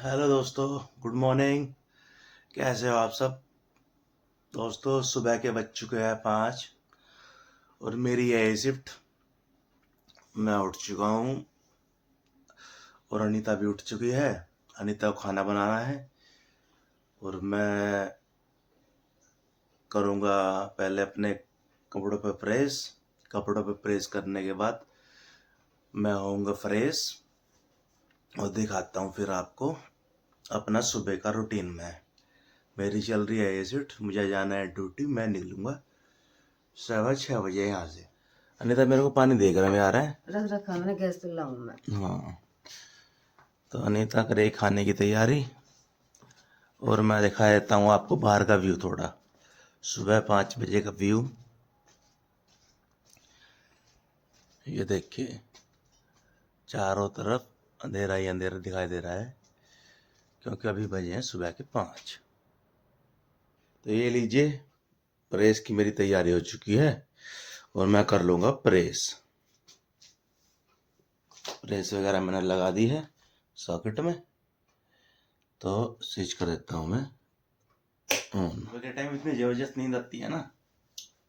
Hello दोस्तों, good morning. कैसे हो आप सब? दोस्तों, सुबह के बज चुके हैं 5 और मेरी है शिफ्ट। मैं उठ चुका हूँ और अनीता भी उठ चुकी है। अनीता को खाना बनाना है और मैं करूँगा पहले अपने कपड़ों पे प्रेस। कपड़ों पे प्रेस करने के बाद मैं होऊंगा फ्रेश और दिखाता हूँ फिर आपको अपना सुबह का रूटीन में। मेरी चल रही है ये शिफ्ट, मुझे जाना है ड्यूटी। मैं निकलूँगा 6:15 यहाँ से। अनिता, मेरे को पानी देख रहा में आ रहा है। रख रखा मैंने, गैस पे लाऊं मैं। हाँ, तो अनीता करे खाने की तैयारी और मैं दिखा देता हूँ आपको बाहर का व्यू थोड़ा। सुबह 5 बजे का व्यू ये देखिए, चारों तरफ अंधेरा ही अंधेरा दिखाई दे रहा है क्योंकि अभी बजे हैं सुबह के 5। तो ये लीजिए, प्रेस की मेरी तैयारी हो चुकी है और मैं कर लूँगा प्रेस। प्रेस वगैरह मैंने लगा दी है सॉकेट में, तो स्विच कर देता हूँ मैं ऑन। सुबह के टाइम इतनी जबरदस्त नींद आती है ना,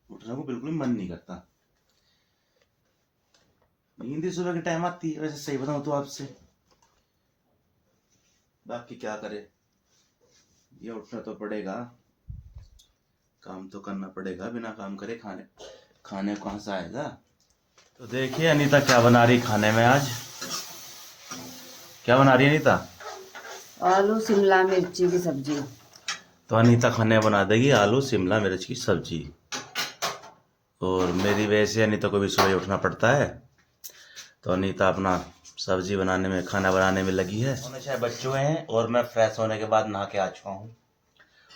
उठने को बिल्कुल मन नहीं करता। नींद ही सुबह के टाइम आती है, वैसे सही बताऊं तो आपसे। बाकी क्या करे, ये उठना तो पड़ेगा, काम तो करना पड़ेगा। बिना काम करे खाने खाने कहाँ से आएगा। तो देखिए अनीता क्या बना रही खाने में आज। क्या बना रही है अनीता? आलू शिमला मिर्ची की सब्जी। तो अनीता खाने बना देगी आलू शिमला मिर्च की सब्जी। और मेरी वजह से अनीता को भी सुबह उठना पड़ता है, तो अनीता अपना सब्जी बनाने में, खाना बनाने में लगी है। उन्हें शायद बच्चे हुए हैं और मैं फ्रेश होने के बाद नहा के आ चुका हूँ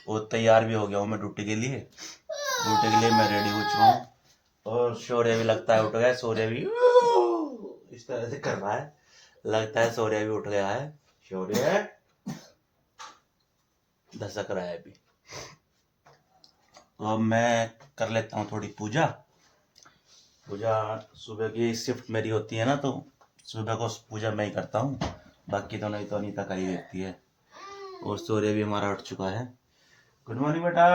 और तैयार भी हो गया हूँ मैं ड्यूटी के लिए। ड्यूटी के लिए मैं रेडी हो चुका हूँ और शौर्य भी लगता है उठ गया है। शौर्य भी इस तरह से कर रहा है, लगता है शौर्य भी उठ गया है। शौर्य धसक रहा है अभी। तो अब मैं कर लेता हूँ थोड़ी पूजा। सुबह की शिफ्ट मेरी होती है ना, तो सुबह को पूजा मैं ही करता हूँ, बाकी तो नहीं तो अनीता कर ही देती है। और सूर्य भी हमारा उठ चुका है। गुड मॉर्निंग बेटा।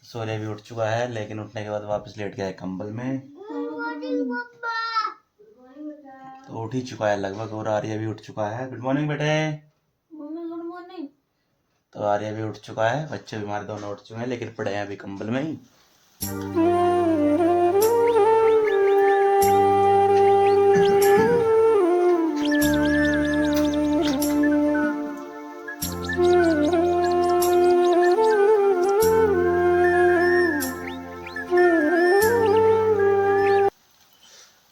सूर्य भी उठ चुका है, लेकिन उठने के बाद वापस लेट गया है कंबल में। तो उठ ही चुका है लगभग। और आर्य भी उठ चुका है। गुड मॉर्निंग बेटे। Good morning. तो आर्य भी उठ चुका है, बच्चे भी हमारे दोनों उठ चुके हैं, लेकिन पड़े हैं अभी कंबल में ही।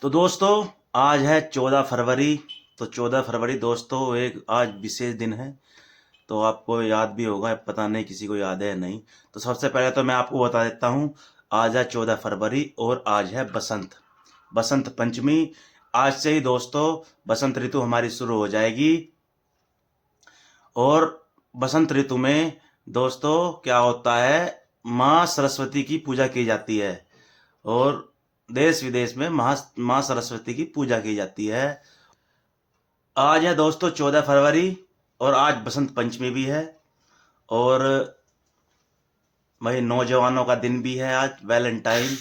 तो दोस्तों, आज है 14 फरवरी। तो 14 फरवरी दोस्तों एक आज विशेष दिन है। तो आपको याद भी होगा, पता नहीं किसी को याद है या नहीं। तो सबसे पहले तो मैं आपको बता देता हूँ, आज है 14 फरवरी और आज है बसंत पंचमी। आज से ही दोस्तों बसंत ऋतु हमारी शुरू हो जाएगी। और बसंत ऋतु में दोस्तों क्या होता है, माँ सरस्वती की पूजा की जाती है और देश विदेश में माँ सरस्वती की पूजा की जाती है। आज है दोस्तों 14 फरवरी और आज बसंत पंचमी भी है। और वही नौजवानों का दिन भी है आज, वैलेंटाइन।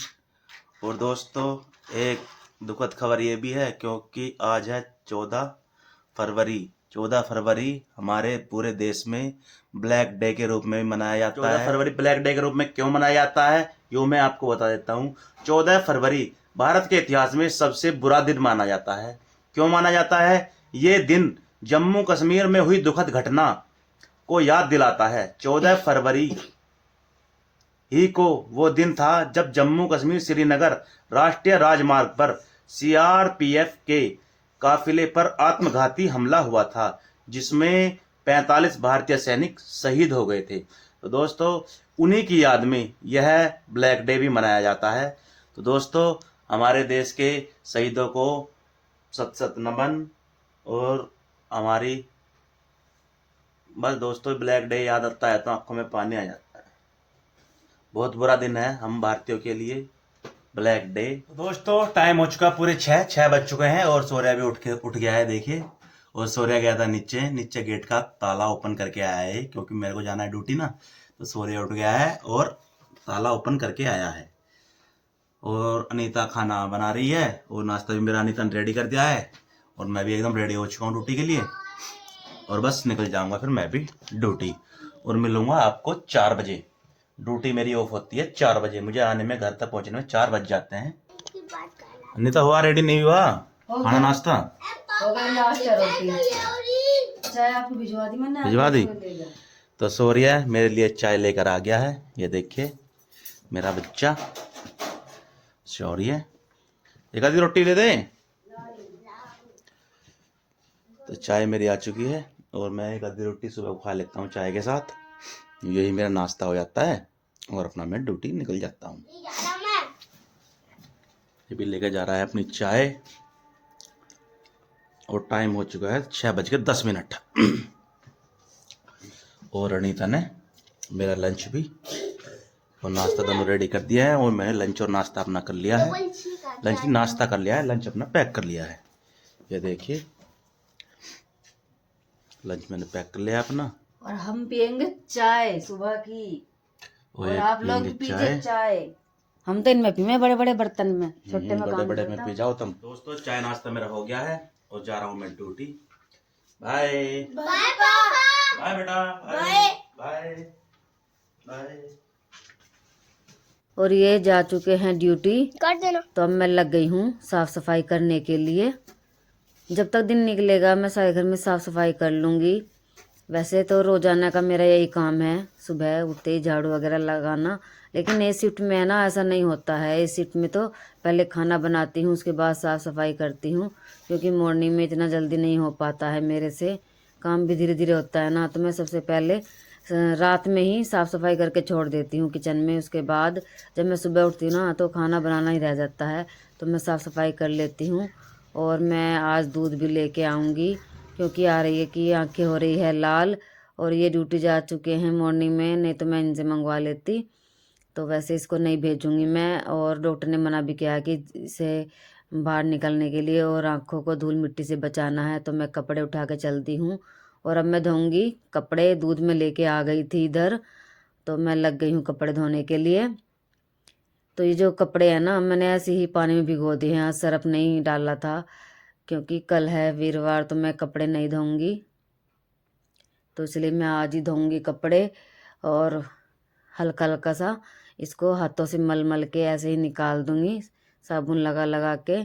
और दोस्तों एक दुखद खबर ये भी है, क्योंकि आज है 14 फरवरी। 14 फरवरी हमारे पूरे देश में ब्लैक डे के रूप में भी मनाया जाता है। 14 फरवरी ब्लैक डे के रूप में क्यों मनाया जाता है, यूँ मैं आपको बता देता हूँ। 14 फरवरी भारत के इतिहास में सबसे बुरा दिन माना जाता है। क्यों माना जाता है? ये दिन जम्मू कश्मीर में हुई दुखद घटना को याद दिलाता है। 14 फरवरी ही को वो दिन था जब जम्मू कश्मीर श्रीनगर राष्ट्रीय राजमार्ग पर सीआरपीएफ के काफिले पर आत्मघाती हमला हुआ था, जिसमें 45 भारतीय सैनिक शहीद हो गए थे। तो दोस्तों उन्हीं की याद में यह ब्लैक डे भी मनाया जाता है। तो दोस्तों हमारे देश के शहीदों को सत सत नमन। और हमारी बस दोस्तों ब्लैक डे याद आता है तो आंखों में पानी आ जाता है। बहुत बुरा दिन है हम भारतीयों के लिए, ब्लैक डे। तो दोस्तों टाइम हो चुका पूरे 6 बज चुके हैं और सूर्य भी उठ गया है देखिए। और सूर्या गया था नीचे नीचे गेट का ताला ओपन करके आया है क्योंकि मेरे को जाना है ड्यूटी ना। तो सूर्या उठ गया है और ताला ओपन करके आया है। और अनीता खाना बना रही है और नाश्ता भी मेरा अनीता ने रेडी कर दिया है। और मैं भी एकदम रेडी हो चुका हूँ ड्यूटी के लिए। और बस निकल जाऊंगा फिर मैं भी ड्यूटी। और मिलूंगा आपको 4 बजे। ड्यूटी मेरी ऑफ होती है 4 बजे। मुझे आने में घर तक पहुंचने में 4 बज जाते हैं। अनीता हुआ रेडी नहीं हुआ खाना नाश्ता? हो गया नाश्ता रोटी चाय आपको भिजवा दी मैंने। भिजवा दी। तो सूर्या मेरे लिए चाय लेकर आ गया है। ये देखिए मेरा बच्चा शौर्य। एक आधी रोटी ले दे। तो चाय मेरी आ चुकी है और मैं एक आधी रोटी सुबह खा लेता हूँ चाय के साथ। यही मेरा नाश्ता हो जाता है और अपना मैं ड्यूटी निकल जाता हूँ। ये भी लेकर जा रहा है अपनी चाय। और टाइम हो चुका है 6:10। और अनीता ने मेरा लंच भी और नाश्ता दोनों रेडी कर दिया है। और मैंने लंच और नाश्ता अपना कर लिया है। लंच नाश्ता कर लिया है, लंच अपना पैक कर लिया है। ये देखिए लंच मैंने पैक कर लिया अपना। और हम पियेंगे चाय सुबह की। और आप लोग भी पीजिए चाय। हम तो इनमें पी में बड़े बड़े बर्तन में, छोटे में बड़े बड़े में पी जाओ तुम। दोस्तों चाय नाश्ता मेरा हो गया है और जा रहा हूँ मैं ड्यूटी। बाय बाय बाय बेटा बाय बाय बाय। और ये जा चुके हैं ड्यूटी कर देना। तो अब मैं लग गई हूँ साफ सफाई करने के लिए। जब तक दिन निकलेगा मैं सारे घर में साफ सफाई कर लूँगी। वैसे तो रोजाना का मेरा यही काम है, सुबह उठते ही झाड़ू वगैरह लगाना। लेकिन ए शिफ्ट में है ना ऐसा नहीं होता है। ए शिफ्ट में तो पहले खाना बनाती हूँ उसके बाद साफ सफाई करती हूँ, क्योंकि मॉर्निंग में इतना जल्दी नहीं हो पाता है मेरे से। काम भी धीरे धीरे होता है ना, तो मैं सबसे पहले रात में ही साफ़ सफाई करके छोड़ देती हूँ किचन में। उसके बाद जब मैं सुबह उठती हूँ ना तो खाना बनाना ही रह जाता है, तो मैं साफ़ सफाई कर लेती हूँ। और मैं आज दूध भी लेके आऊँगी क्योंकि आ रही है कि आंखें हो रही है लाल। और ये ड्यूटी जा चुके हैं मॉर्निंग में, नहीं तो मैं इनसे मंगवा लेती। तो वैसे इसको नहीं भेजूँगी मैं। और डॉक्टर ने मना भी किया है कि इसे बाहर निकलने के लिए और आँखों को धूल मिट्टी से बचाना है। तो मैं कपड़े उठा के चलती हूँ और अब मैं धोऊंगी कपड़े। दूध में लेके आ गई थी इधर, तो मैं लग गई हूँ कपड़े धोने के लिए। तो ये जो कपड़े हैं ना मैंने ऐसे ही पानी में भिगो दिए हैं, सरफ नहीं डाला था क्योंकि कल है वीरवार तो मैं कपड़े नहीं धोऊंगी। तो इसलिए मैं आज ही धोऊंगी कपड़े। और हल्का हल्का सा इसको हाथों से मल मल के ऐसे ही निकाल दूंगी साबुन लगा लगा के।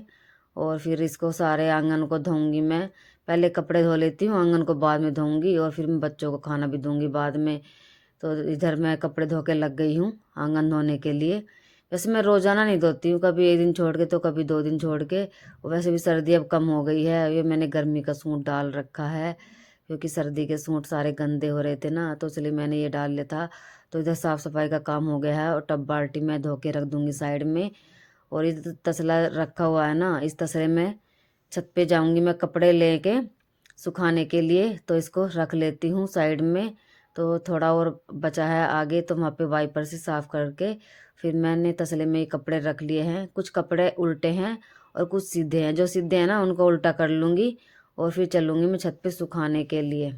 और फिर इसको सारे आंगन को धोऊंगी मैं। पहले कपड़े धो लेती हूँ, आंगन को बाद में धोऊंगी। और फिर मैं बच्चों को खाना भी दूंगी बाद में। तो इधर मैं कपड़े धो के लग गई हूँ आंगन धोने के लिए। वैसे मैं रोज़ाना नहीं धोती हूँ, कभी एक दिन छोड़ के तो कभी 2 दिन छोड़ के। और वैसे भी सर्दी अब कम हो गई है। ये मैंने गर्मी का सूट डाल रखा है क्योंकि सर्दी के सूट सारे गंदे हो रहे थे ना, तो इसलिए मैंने ये डाल लिया था। तो इधर साफ़ सफाई का काम हो गया है और टब बाल्टी मैं धो के रख दूँगी साइड में। और ये तसला रखा हुआ है ना, इस तसले में छत पे जाऊंगी मैं कपड़े लेके सुखाने के लिए। तो इसको रख लेती हूँ साइड में। तो थोड़ा और बचा है आगे, तो वहाँ पे वाइपर से साफ़ करके फिर मैंने तसले में ये कपड़े रख लिए हैं। कुछ कपड़े उल्टे हैं और कुछ सीधे हैं। जो सीधे हैं ना उनको उल्टा कर लूँगी और फिर चलूँगी मैं छत पे सुखाने के लिए।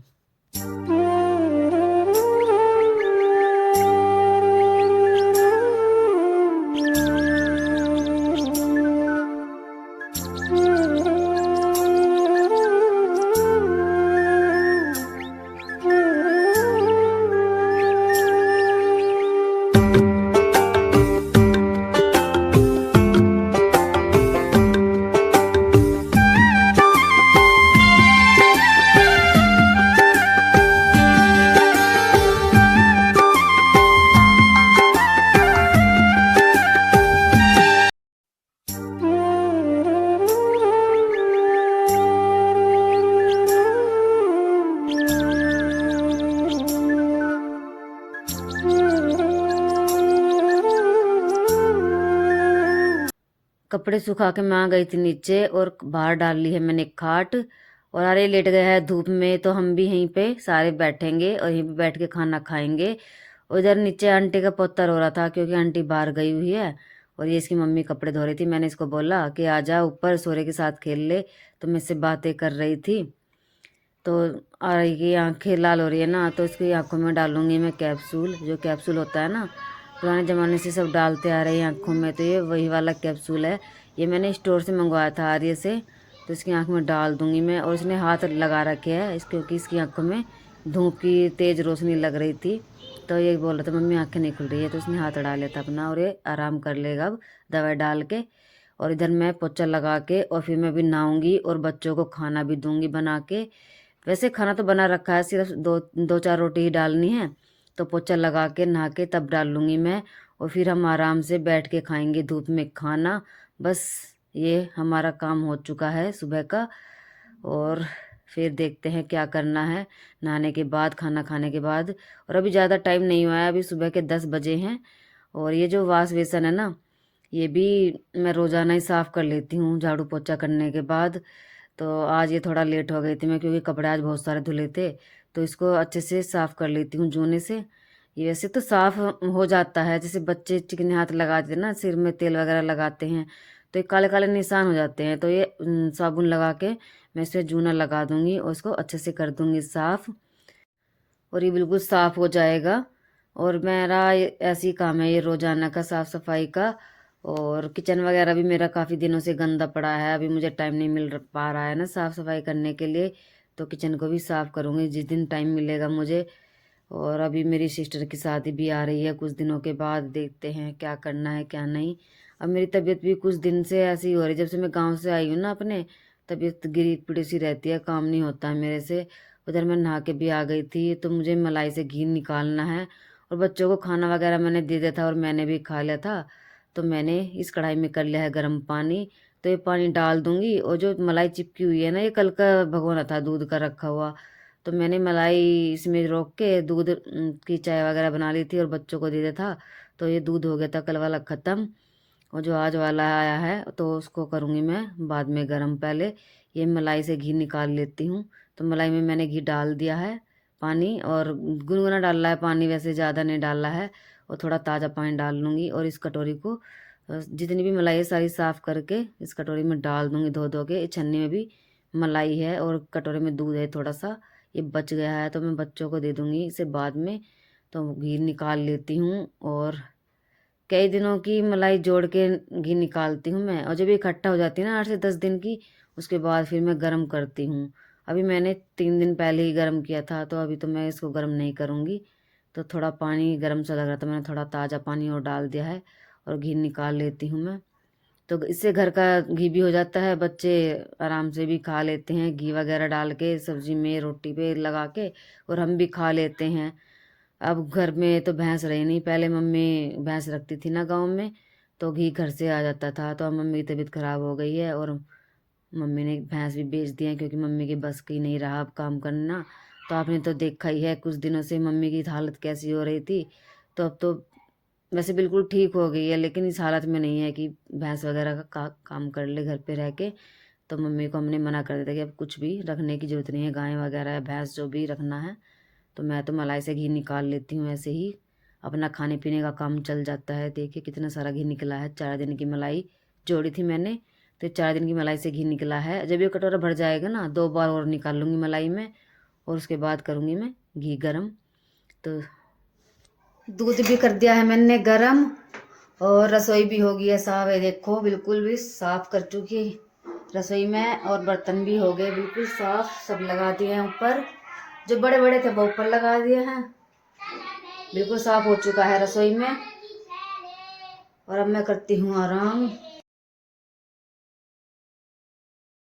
कपड़े सुखा के मैं आ गई थी नीचे और बाहर डाल ली है मैंने खाट। और अरे लेट गए हैं धूप में, तो हम भी यहीं पे सारे बैठेंगे और यहीं पे बैठ के खाना खाएंगे। उधर नीचे आंटी का पोतर हो रहा था क्योंकि आंटी बाहर गई हुई है और ये इसकी मम्मी कपड़े धो रही थी। मैंने इसको बोला कि आ जा ऊपर सोरे के साथ खेल ले, तो मैं इससे बातें कर रही थी। तो आ रही की आंखें लाल हो रही है ना, तो इसकी आंखों में डालूंगी मैं कैप्सूल। जो कैप्सूल होता है ना, पुराने ज़माने से सब डालते आ रहे हैं आँखों में, तो ये वही वाला कैप्सूल है। ये मैंने स्टोर से मंगवाया था आर्य से, तो इसकी आँख में डाल दूंगी मैं। और इसने हाथ लगा रखे है क्योंकि इसकी आंखों में धूप की तेज़ रोशनी लग रही थी, तो ये बोल रहा था मम्मी आंखें नहीं खुल रही है, तो इसने हाथ अड़ा लिया था अपना, और ये आराम कर लेगा अब दवाई डाल के। और इधर मैं पोछा लगा के और फिर मैं भी नहाऊंगी और बच्चों को खाना भी दूंगी बना के। वैसे खाना तो बना रखा है, सिर्फ दो चार रोटी ही डालनी है, तो पोछा लगा के नहा के तब डाल लूँगी मैं। और फिर हम आराम से बैठ के खाएंगे धूप में खाना। बस ये हमारा काम हो चुका है सुबह का। और फिर देखते हैं क्या करना है नहाने के बाद, खाना खाने के बाद। और अभी ज़्यादा टाइम नहीं हुआ है, अभी सुबह के 10 बजे हैं। और ये जो वाश बेसन है ना, ये भी मैं रोज़ाना ही साफ़ कर लेती हूँ झाड़ू पोछा करने के बाद। तो आज ये थोड़ा लेट हो गई थी मैं, क्योंकि कपड़े आज बहुत सारे धुले थे, तो इसको अच्छे से साफ़ कर लेती हूँ जूने से। ये वैसे तो साफ़ हो जाता है, जैसे बच्चे चिकने हाथ लगाते हैं ना, सिर में तेल वगैरह लगाते हैं, तो ये काले काले निशान हो जाते हैं। तो ये साबुन लगा के मैं इसे जूना लगा दूंगी और इसको अच्छे से कर दूंगी साफ़, और ये बिल्कुल साफ़ हो जाएगा। और मेरा ऐसे ही काम है ये रोज़ाना का साफ़ सफाई का। और किचन वगैरह भी मेरा काफ़ी दिनों से गंदा पड़ा है, अभी मुझे टाइम नहीं पा रहा है ना साफ़ सफाई करने के लिए, तो किचन को भी साफ़ करूँगी जिस दिन टाइम मिलेगा मुझे। और अभी मेरी सिस्टर की शादी भी आ रही है कुछ दिनों के बाद, देखते हैं क्या करना है क्या नहीं। अब मेरी तबीयत भी कुछ दिन से ऐसी हो रही है, जब से मैं गांव से आई हूँ ना अपने, तबीयत गिरी पिटी सी रहती है, काम नहीं होता है मेरे से। उधर मैं नहा के भी आ गई थी, तो मुझे मलाई से घी निकालना है। और बच्चों को खाना वगैरह मैंने दे दिया था और मैंने भी खा लिया था, तो मैंने इस कढ़ाई में कर लिया है गर्म पानी। तो ये पानी डाल दूंगी, और जो मलाई चिपकी हुई है ना, ये कल का भगोना था दूध का रखा हुआ, तो मैंने मलाई इसमें रोक के दूध की चाय वगैरह बना ली थी और बच्चों को दे दिया था। तो ये दूध हो गया था कल वाला ख़त्म, और जो आज वाला आया है तो उसको करूँगी मैं बाद में गरम। पहले ये मलाई से घी निकाल लेती हूँ। तो मलाई में मैंने घी डाल दिया है, पानी और गुनगुना डाला है पानी, वैसे ज़्यादा नहीं डाला है, और थोड़ा ताज़ा पानी डाल लूँगी। और इस कटोरी को जितनी भी मलाई है सारी साफ़ करके इस कटोरी में डाल दूँगी धो धो के। इस छन्नी में भी मलाई है और कटोरे में दूध है थोड़ा सा, ये बच गया है तो मैं बच्चों को दे दूँगी इसे बाद में। तो घी निकाल लेती हूँ, और कई दिनों की मलाई जोड़ के घी निकालती हूँ मैं। और जब ये इकट्ठा हो जाती है ना 8 से 10 दिन की, उसके बाद फिर मैं गर्म करती हूँ। अभी मैंने 3 दिन पहले ही गर्म किया था, तो अभी तो मैं इसको गर्म नहीं करूँगी। तो थोड़ा पानी गर्म सा लग रहा था, मैंने थोड़ा ताज़ा पानी और डाल दिया है, और घी निकाल लेती हूँ मैं। तो इससे घर का घी भी हो जाता है, बच्चे आराम से भी खा लेते हैं घी वगैरह डाल के सब्जी में रोटी पे लगा के, और हम भी खा लेते हैं। अब घर में तो भैंस रही नहीं, पहले मम्मी भैंस रखती थी ना गांव में, तो घी घर से आ जाता था। तो अब मम्मी की तबीयत खराब हो गई है, और मम्मी ने भैंस भी बेच दी है, क्योंकि मम्मी के बस की नहीं रहा अब काम करना। तो आपने तो देखा ही है कुछ दिनों से मम्मी की हालत कैसी हो रही थी। तो अब तो वैसे बिल्कुल ठीक हो गई है, लेकिन इस हालत में नहीं है कि भैंस वगैरह का काम कर ले घर पे रह के। तो मम्मी को हमने मना कर दिया था कि अब कुछ भी रखने की ज़रूरत नहीं है, गाय वगैरह है भैंस जो भी रखना है। तो मैं तो मलाई से घी निकाल लेती हूँ, ऐसे ही अपना खाने पीने का काम चल जाता है। देखिए कितना सारा घी निकला है, 4 दिन की मलाई जोड़ी थी मैंने, तो 4 दिन की मलाई से घी निकला है। जब ये कटोरा भर जाएगा ना 2 बार और निकाल लूँगी मलाई में, और उसके बाद करूँगी मैं घी गरम। तो दूध भी कर दिया है मैंने गरम, और रसोई भी हो गई है साफ है, देखो बिल्कुल भी साफ कर चुकी रसोई में। और बर्तन भी हो गए बिल्कुल साफ, सब लगा दिए हैं ऊपर, जो बड़े बड़े थे वो ऊपर लगा दिए हैं। बिल्कुल साफ हो चुका है रसोई में। और अब मैं करती हूँ आराम।